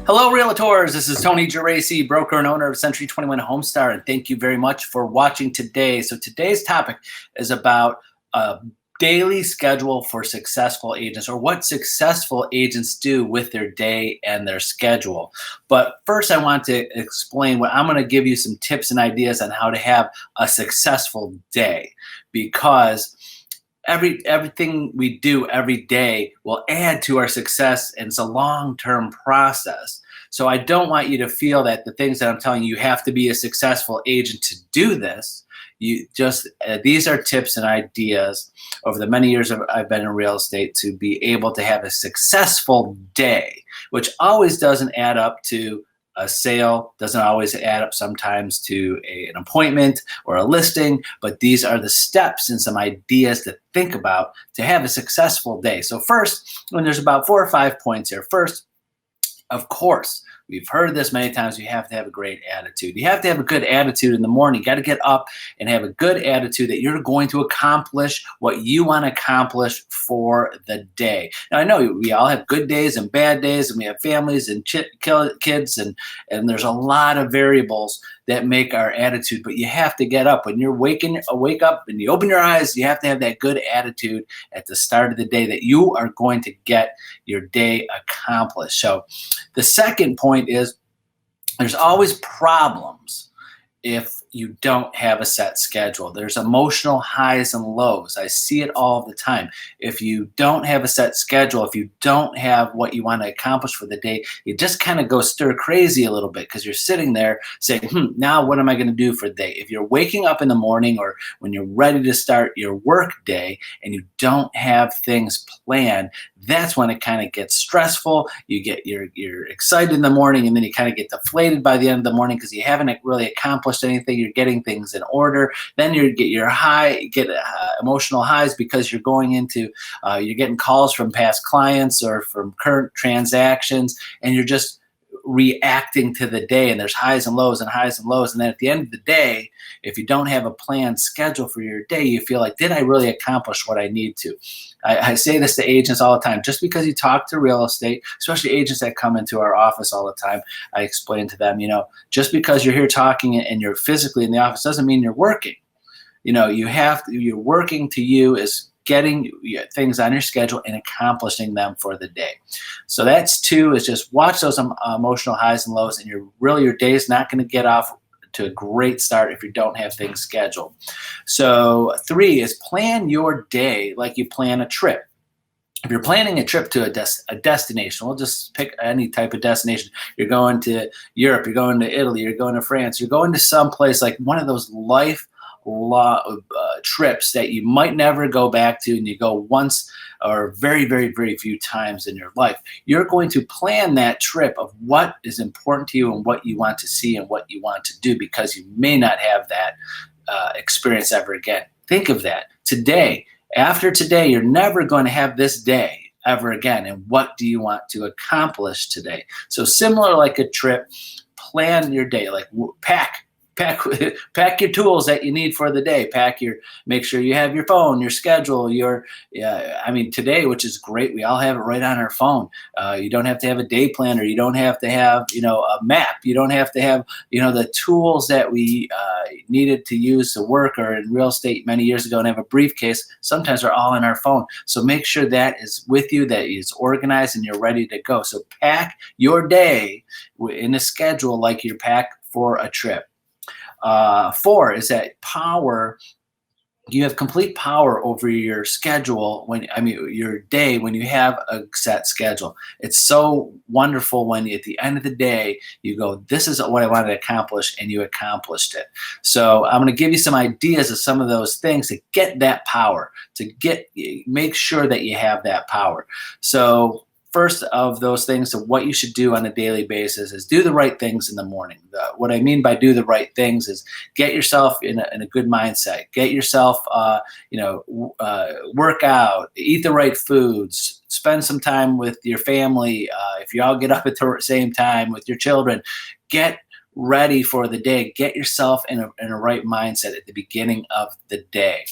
Hello, Realtors. This is Tony Geraci, broker and owner of Century 21 HomeStar, and thank you very much for watching today. So today's topic is about a daily schedule for successful agents, or what successful agents do with their day and their schedule. But first, I want to explain what I'm going to give you some tips and ideas on how to have a successful day, because everything we do every day will add to our success, and it's a long-term process. So I don't want you to feel that the things that I'm telling you, you have to be a successful agent to do this. You just these are tips and ideas over the many years I've been in real estate to be able to have a successful day, which always doesn't add up to a sale, doesn't always add up sometimes to an appointment or a listing, but these are the steps and some ideas to think about to have a successful day. So first, when there's about 4 or 5 points here. First, of course, we've heard this many times, you have to have a great attitude. You have to have a good attitude in the morning. You got to get up and have a good attitude that you're going to accomplish what you want to accomplish for the day. Now, I know we all have good days and bad days, and we have families and kids, and there's a lot of variables that make our attitude, but you have to get up. When you're wake up and you open your eyes, you have to have that good attitude at the start of the day that you are going to get your day accomplished. So the second point is there's always problems if you don't have a set schedule. There's emotional highs and lows. I see it all the time. If you don't have a set schedule, if you don't have what you want to accomplish for the day, you just kind of go stir crazy a little bit, because you're sitting there saying, now what am I going to do for the day? If you're waking up in the morning or when you're ready to start your work day and you don't have things planned, that's when it kind of gets stressful. You're excited in the morning, and then you kind of get deflated by the end of the morning because you haven't really accomplished anything. You're getting things in order. Then you get emotional highs because you're going into you're getting calls from past clients or from current transactions, and you're just reacting to the day, and there's highs and lows and highs and lows. And then at the end of the day, if you don't have a planned schedule for your day, you feel like, did I really accomplish what I need to? I say this to agents all the time. Just because you talk to real estate, especially agents that come into our office all the time, I explain to them, just because you're here talking and you're physically in the office doesn't mean you're working. You're working to you is getting things on your schedule and accomplishing them for the day. So that's 2, is just watch those emotional highs and lows, and your day is not going to get off to a great start if you don't have things scheduled. So 3 is plan your day like you plan a trip. If you're planning a trip to a destination, we'll just pick any type of destination. You're going to Europe, you're going to Italy, you're going to France, you're going to some place like one of those trips that you might never go back to, and you go once or very, very, very few times in your life. You're going to plan that trip of what is important to you and what you want to see and what you want to do, because you may not have that experience ever again. Think of that. Today, after today, you're never going to have this day ever again. And what do you want to accomplish today? So similar like a trip, plan your day, like pack your tools that you need for the day. Make sure you have your phone, your schedule, today, which is great. We all have it right on our phone. You don't have to have a day planner. You don't have to have, a map. You don't have to have, the tools that we needed to use to work or in real estate many years ago and have a briefcase. Sometimes are all in our phone. So make sure that is with you, that is organized, and you're ready to go. So pack your day in a schedule like you're packed for a trip. 4 is that you have complete power over your schedule your day when you have a set schedule. It's so wonderful when at the end of the day you go, this is what I wanted to accomplish, and you accomplished it. So I'm going to give you some ideas of some of those things to get that power, make sure that you have that power. So first of those things, so what you should do on a daily basis is do the right things in the morning. What I mean by do the right things is get yourself in a good mindset. Get yourself, work out, eat the right foods, spend some time with your family. If you all get up at the same time with your children, get ready for the day. Get yourself in a right mindset at the beginning of the day.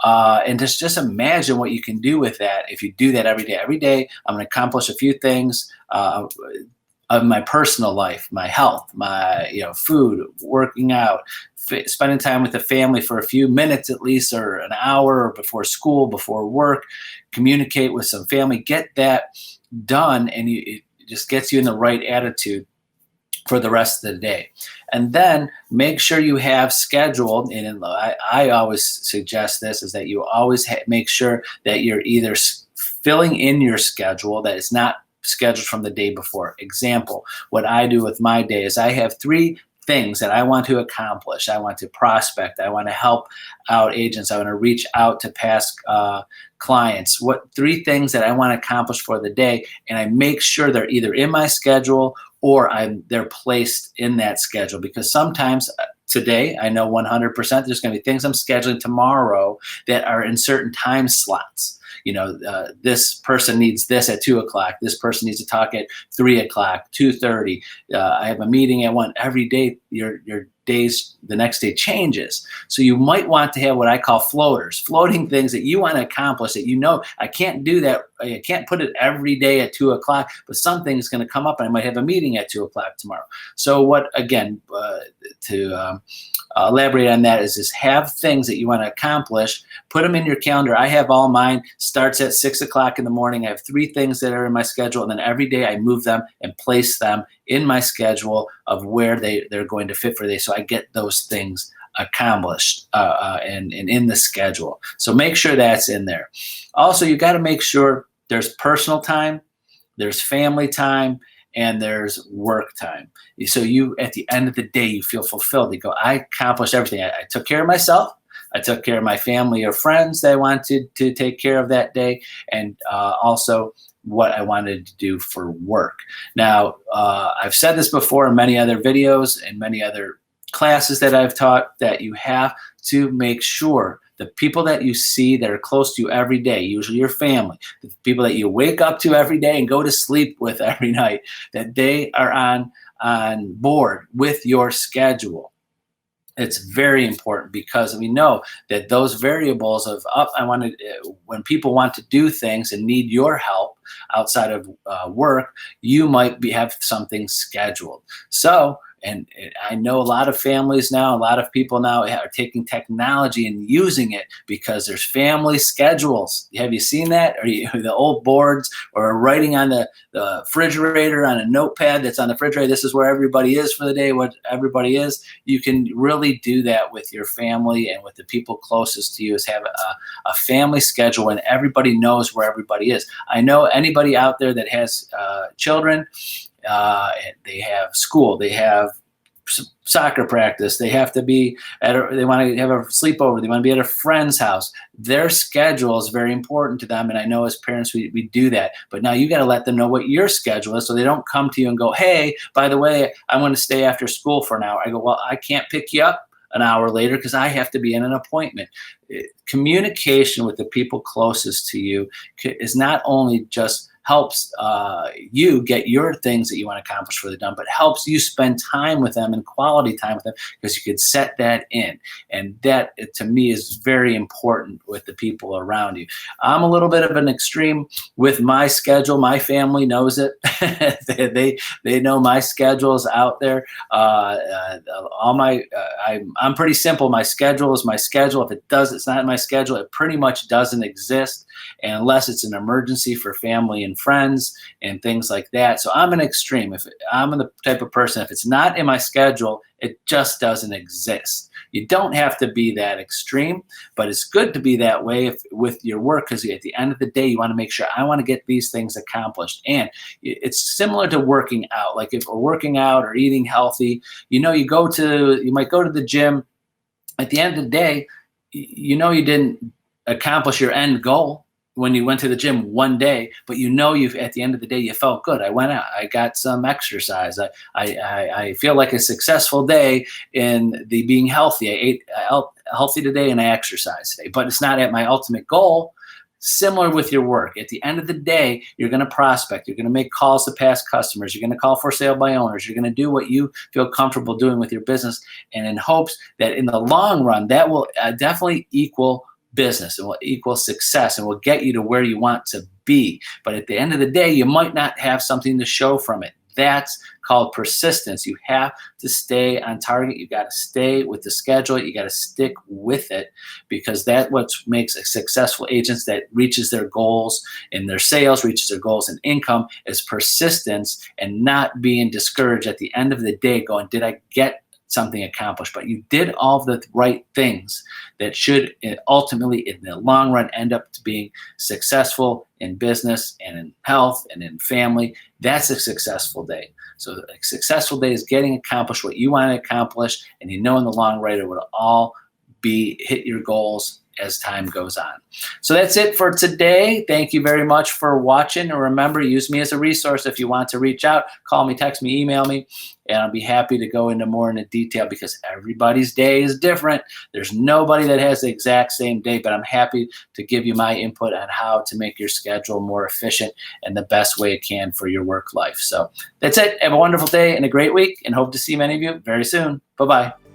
And just imagine what you can do with that if you do that every day. Every day, I'm going to accomplish a few things. of my personal life, my health, my food, working out, spending time with the family for a few minutes at least, or an hour, or before school, before work, communicate with some family, get that done, and it just gets you in the right attitude for the rest of the day. And then make sure you have scheduled, and I always suggest this, is that you always make sure that you're either filling in your schedule that is not scheduled from the day before. Example, what I do with my day is I have 3 things that I want to accomplish. I want to prospect. I want to help out agents. I want to reach out to past clients. What 3 things that I want to accomplish for the day, and I make sure they're either in my schedule or they're placed in that schedule, because sometimes today I know 100% there's going to be things I'm scheduling tomorrow that are in certain time slots. This person needs this at 2 o'clock. This person needs to talk at 3 o'clock, 2:30. I have a meeting at 1. Every day, your days, the next day changes. So you might want to have what I call floaters, floating things that you want to accomplish that I can't do that. I can't put it every day at 2 o'clock, but something's going to come up and I might have a meeting at 2 o'clock tomorrow. So to elaborate on that is just have things that you want to accomplish, put them in your calendar. I have all mine, starts at 6 o'clock in the morning. I have 3 things that are in my schedule, and then every day I move them and place them in my schedule of where they're going to fit for the day. So I get those things accomplished and in the schedule. So make sure that's in there. Also, you got to make sure there's personal time, there's family time, and there's work time. So at the end of the day, you feel fulfilled. You go, I accomplished everything. I took care of myself. I took care of my family or friends that I wanted to take care of that day, and also what I wanted to do for work. Now, I've said this before in many other videos and many other classes that I've taught, that you have to make sure the people that you see that are close to you every day, usually your family, the people that you wake up to every day and go to sleep with every night, that they are on board with your schedule. It's very important, because we know that those variables of when people want to do things and need your help outside of work, you might have something scheduled. So, and I know a lot of families now, a lot of people now are taking technology and using it because there's family schedules. Have you seen that? Or the old boards, or writing on the refrigerator on a notepad that's on the refrigerator, this is where everybody is for the day, what everybody is. You can really do that with your family and with the people closest to you, is have a family schedule and everybody knows where everybody is. I know anybody out there that has children, they have school, they have soccer practice, they have to be they want to have a sleepover, they want to be at a friend's house. Their schedule is very important to them, and I know as parents we do that. But now you got to let them know what your schedule is, so they don't come to you and go, hey, by the way, I want to stay after school for an hour. I go, well, I can't pick you up an hour later because I have to be in an appointment. Communication with the people closest to you is not only just helps you get your things that you want to accomplish for the day, but helps you spend time with them and quality time with them, because you could set that in. And that, to me, is very important with the people around you. I'm a little bit of an extreme with my schedule. My family knows it. they know my schedule is out there. I'm pretty simple. My schedule is my schedule. If it's not in my schedule, it pretty much doesn't exist, unless it's an emergency for family and friends and things like that. So I'm an extreme. If I'm the type of person, if it's not in my schedule, it just doesn't exist. You don't have to be that extreme, but it's good to be that way with your work, because at the end of the day, you want to make sure, I want to get these things accomplished. And it's similar to working out. Like if we're working out or eating healthy, you might go to the gym. At the end of the day, you didn't accomplish your end goal when you went to the gym one day, but at the end of the day, you felt good. I went out, I got some exercise. I feel like a successful day in the being healthy. I ate healthy today and I exercised today, but it's not at my ultimate goal. Similar with your work. At the end of the day, you're going to prospect. You're going to make calls to past customers. You're going to call for sale by owners. You're going to do what you feel comfortable doing with your business, and in hopes that in the long run, that will definitely equal business and will equal success and will get you to where you want to be. But at the end of the day, you might not have something to show from it. That's called persistence. You have to stay on target. You got to stay with the schedule. You got to stick with it, because that's what makes a successful agent that reaches their goals in their sales, reaches their goals in income, is persistence and not being discouraged at the end of the day going, did I get something accomplished? But you did all the right things that should ultimately, in the long run, end up to being successful in business and in health and in family. That's a successful day. So a successful day is getting accomplished what you want to accomplish, and you know in the long run it will all be hit your goals as time goes on. So that's it for today. Thank you very much for watching. And remember, use me as a resource if you want to reach out. Call me, text me, email me, and I'll be happy to go into more in detail, because everybody's day is different. There's nobody that has the exact same day, but I'm happy to give you my input on how to make your schedule more efficient and the best way it can for your work life. So that's it. Have a wonderful day and a great week, and hope to see many of you very soon. Bye-bye.